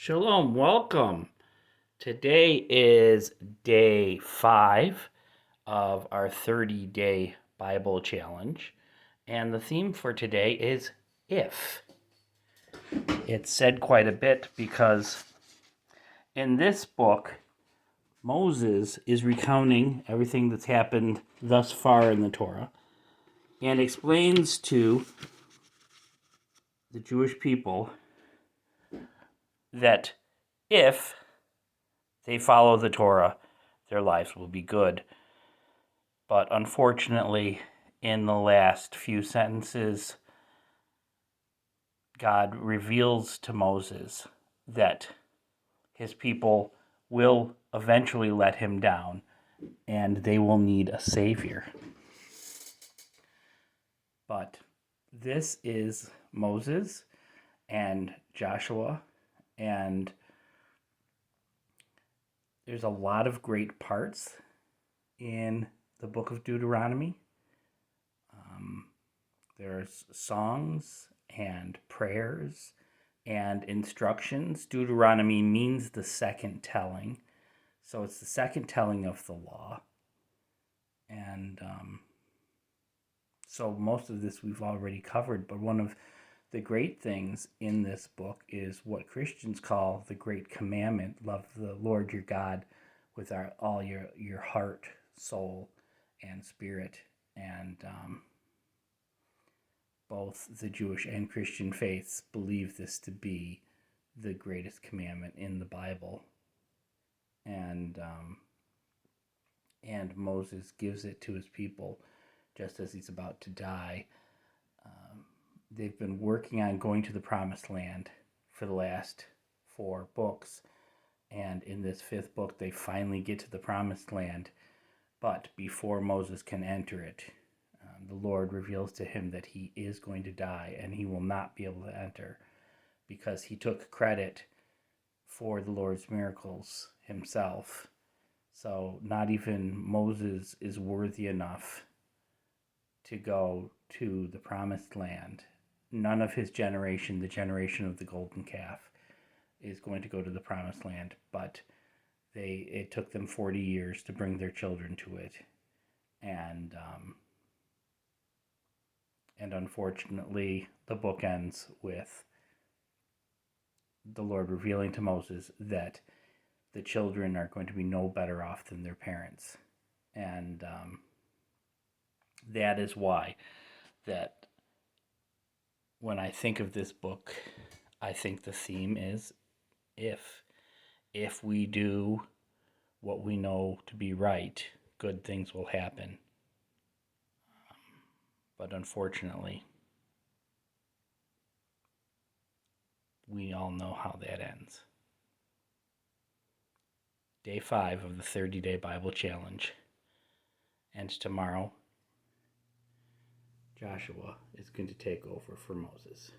Shalom, welcome. Today is day 5 of our 30-day Bible challenge, and the theme for today is if. It's said quite a bit because in this book, Moses is recounting everything that's happened thus far in the Torah and explains to the Jewish people that if they follow the Torah, their lives will be good. But unfortunately, in the last few sentences, God reveals to Moses that his people will eventually let him down and they will need a savior. But this is Moses and Joshua, and there's a lot of great parts in the book of Deuteronomy. There's songs and prayers and instructions. Deuteronomy means the second telling. So it's the second telling of the law. And so most of this we've already covered. But one of the great things in this book is what Christians call the Great Commandment. Love the Lord your God with all your heart, soul, and spirit. And both the Jewish and Christian faiths believe this to be the greatest commandment in the Bible. And Moses gives it to his people just as he's about to die. They've been working on going to the Promised Land for the last 4 books. And in this 5th book, they finally get to the Promised Land. But before Moses can enter it, the Lord reveals to him that he is going to die and he will not be able to enter because he took credit for the Lord's miracles himself. So not even Moses is worthy enough to go to the Promised Land. None of his generation, the generation of the golden calf, is going to go to the Promised Land, but it took them 40 years to bring their children to it. And unfortunately, the book ends with the Lord revealing to Moses that the children are going to be no better off than their parents. And that is why that when I think of this book, I think the theme is if we do what we know to be right, good things will happen. But unfortunately, we all know how that ends. Day 5 of the 30-day Bible challenge. And tomorrow, Joshua is going to take over for Moses.